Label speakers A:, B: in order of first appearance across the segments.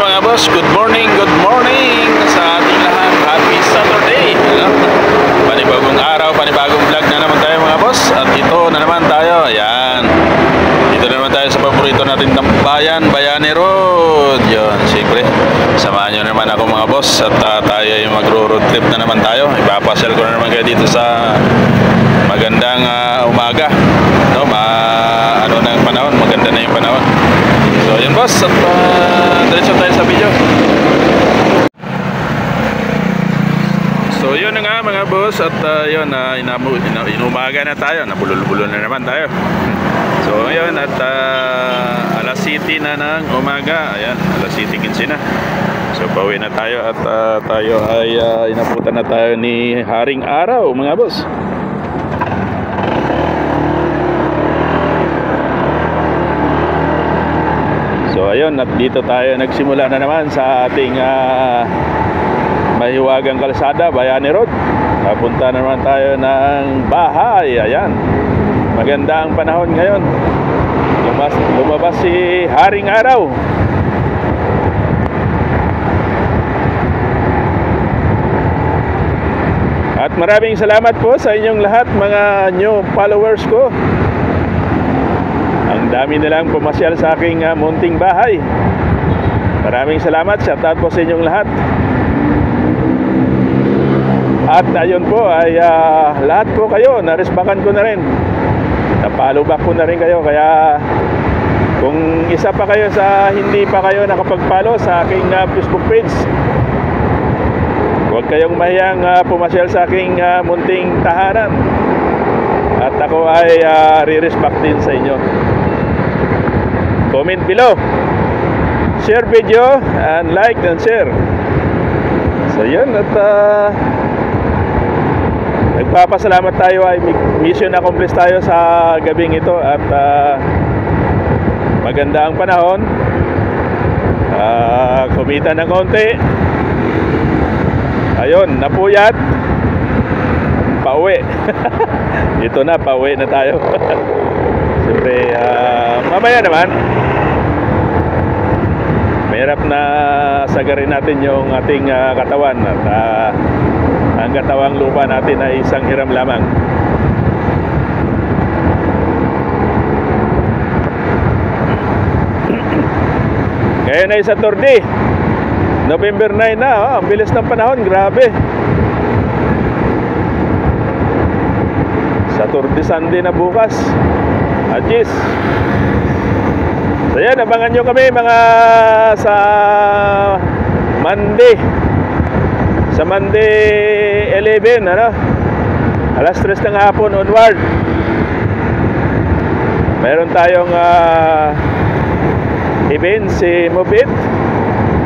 A: mga boss, good morning sa ating lahat. Happy Saturday. Panibagong araw, panibagong vlog na naman tayo mga boss. At ito na naman tayo, ayan. Dito na naman tayo sa paborito natin tambayan, Bayani Road. Yun, siyempre, samahan nyo naman ako mga boss. At tayo yung magro-road trip na naman tayo. Ipapasyal ko na naman kayo dito sa magandang umaga. No, ano na yung panahon, maganda na yung panahon. So yun boss, at diretso tayo sa video. So yun na nga mga boss, at yun, inumaga na tayo, nabulol-bulol na naman tayo. So ayun, at alas 7 na ng umaga, ayan, alas 7:15 na. So pauwi na tayo, at tayo ay inabutan na tayo ni Haring Araw mga boss. So ayun, at dito tayo nagsimula na naman sa ating mahiwagang kalsada, Bayani Road. Papunta naman tayo ng bahay. Ayan, maganda ang panahon ngayon. Lumabas si Haring Araw. At maraming salamat po sa inyong lahat, mga new followers ko. Ang dami nilang pumasyal sa aking munting bahay. Maraming salamat, shout out po sa inyong lahat. At ayun po ay lahat po kayo, naresbakan ko na rin, napalo back ko na rin kayo. Kaya kung isa pa kayo sa hindi pa kayo nakapag-follow sa aking Facebook page, huwag kayong mahiyang pumasyal sa aking munting tahanan. At ako ay re-respect din sa inyo. Comment below, share video, and like and share. So yun, at nagpapasalamat tayo, ay mission accomplished tayo sa gabing ito. At maganda ang panahon, kumita ng konti. Ayun, napuyat, pauwi. Ito na, pauwi na tayo. Siyempre, mamaya naman, mahirap na sagarin natin yung ating katawan. At ang katawang lupa natin ay isang hiram lamang. Ngayon ay Saturday, November 9 na. Ang bilis ng panahon, grabe. Saturday, Sunday na bukas. Ajis. So yan, abangan nyo kami mga sa Monday. Sa Monday 11, ano? Alas 3 ng hapon onward. Meron tayong event, si Move It.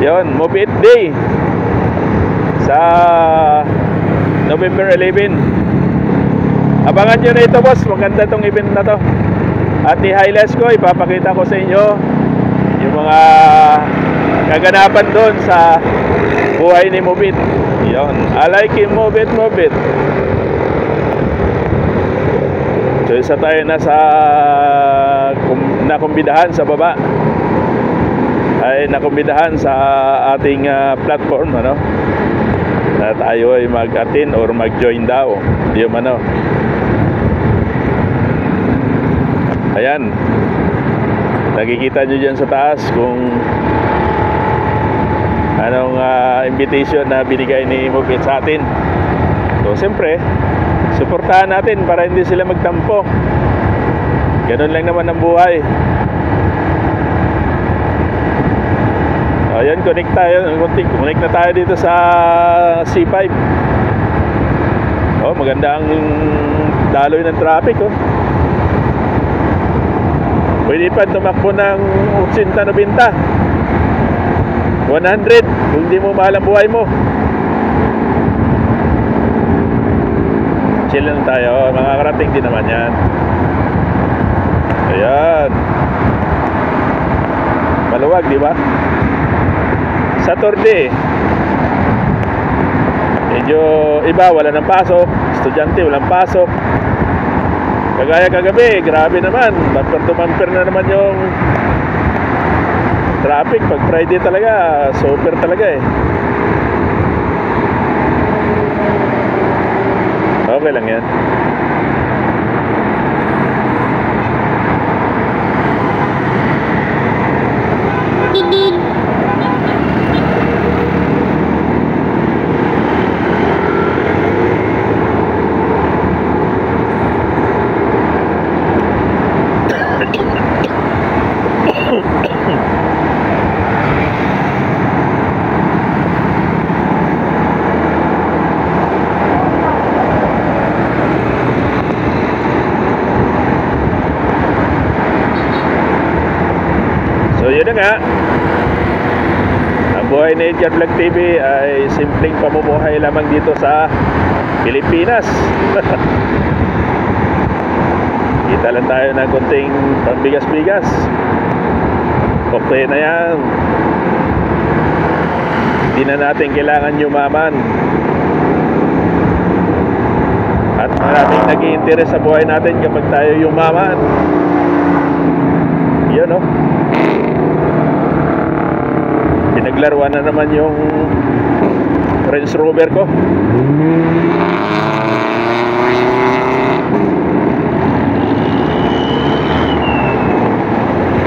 A: Yun, Move It Day sa November 11. Abangan nyo na ito boss, maganda itong event na to. At i-highlights ko, ipapakita ko sa inyo yung mga kaganapan doon sa buhay ni Move It. Yun, I like him, Move It, Move It. So isa tayo na sa nakumbidahan sa baba, ay nakumbidahan sa ating platform, ano, na tayo ay mag-attend or mag-join daw. Yung ano, ayan, nakikita nyo dyan sa taas kung anong invitation na binigay ni Move It sa atin. So siyempre, suportahan natin para hindi sila magtampo. Ganun lang naman ang buhay. Ayan, connect na tayo dito sa C5. Oh, maganda ang daloy ng traffic, oh. Pwede pa tumakbo ng 80-90, 100 kung di mo mahal ang buhay mo. Chill lang tayo, makakarating din naman yan. Ayan, maluwag, di ba? Saturday, medyo iba, wala ng pasok. Estudyante, walang pasok. Kagaya kagabi, grabe naman, bumper to bumper na naman yung Traffic pag Friday talaga, super talaga eh. Okay lang yan. Yun na nga, ang buhay ni Edgar Vlog TV ay simpleng pamumuhay lamang dito sa Pilipinas. Kita lang tayo ng konting pambigas-bigas. Okay na yan. Hindi na natin kailangan yumaman. At maraming nag-i-interest sa buhay natin kapag tayo yumaman. Yun o. Pinaglaruan na naman yung Range Rover ko.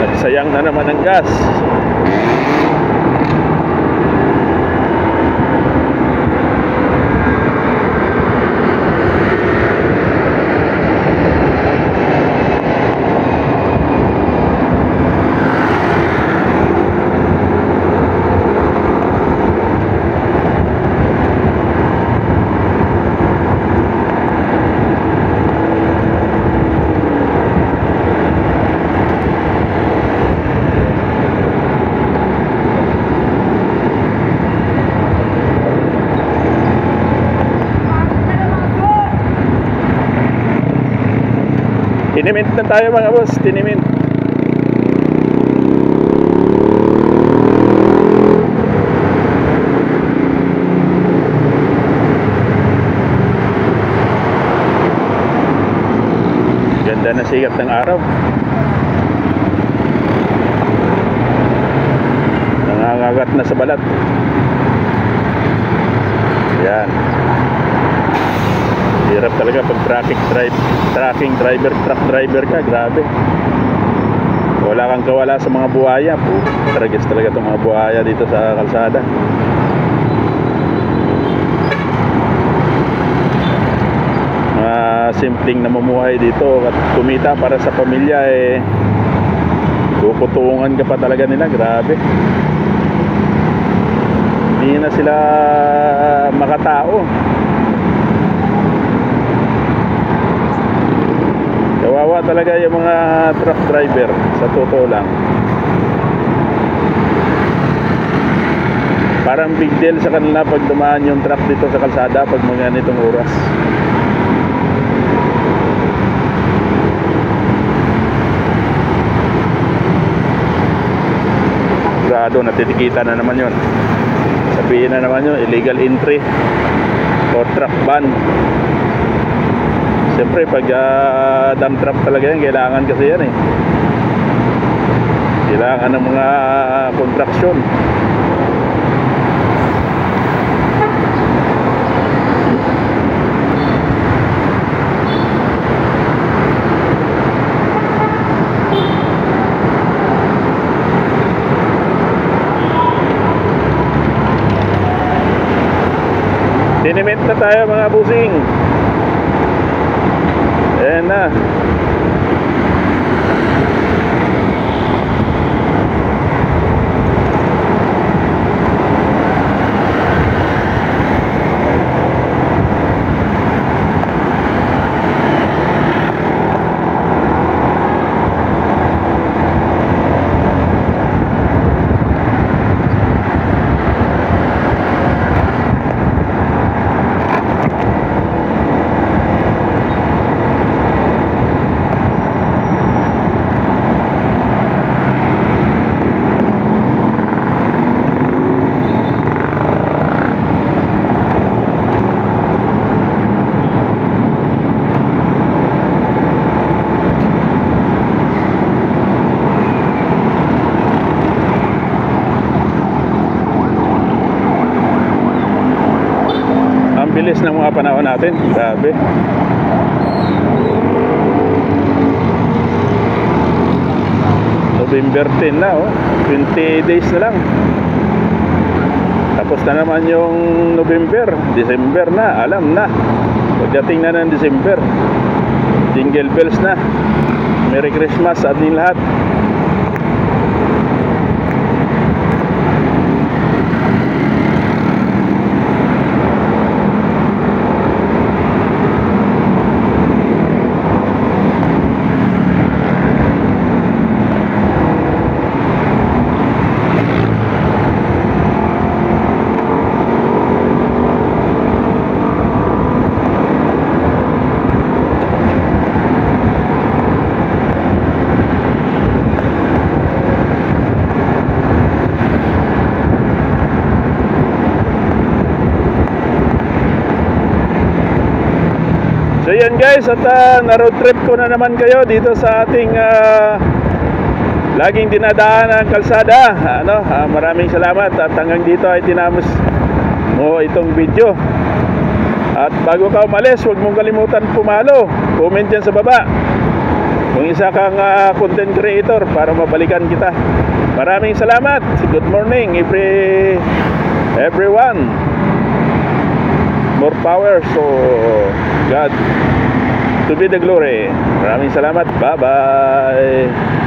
A: Nagsayang na naman ang gas. Tinimint na tayo mga boss, tinimint. Ganda na sikat ng araw. Nangangagat na sa balat. Yan. Hirap talaga pag truck driver ka, grabe. Wala kang kawala sa mga buhaya. Tragis talaga itong mga buhaya dito sa kalsada. Mga simpleng namumuhay dito at kumita para sa pamilya eh, kukutungan ka pa talaga nila, grabe. Hindi na sila makatao. Kawawa talaga yung mga truck driver, sa totoo lang. Parang big deal sa kanila pag dumaan yung truck dito sa kalsada pag mga ganitong oras. Grado, natitikita na naman yun. Sabihin na naman yun, illegal entry o truck ban. Siyempre pag dump truck talaga yan, kailangan kasi yan eh. Kailangan ng mga kontraksyon. Dinimit na tayo mga busing. Ayan na. bilis ng mga panahon natin. Grabe. November 10 na, oh. 20 days na lang. Tapos na naman yung November. December na, alam na. Pagdating na ng December, jingle bells na. Merry Christmas sa ating lahat. So yan guys, at na-road trip ko na naman kayo dito sa ating laging dinadaan ng kalsada. Maraming salamat at hanggang dito ay tinapos mo itong video. At bago ka umalis, huwag mong kalimutan pumalo. Comment dyan sa baba kung isa kang content creator para mabalikan kita. Maraming salamat. Good morning everyone. More power, so God to be the glory. Maraming salamat. Bye bye.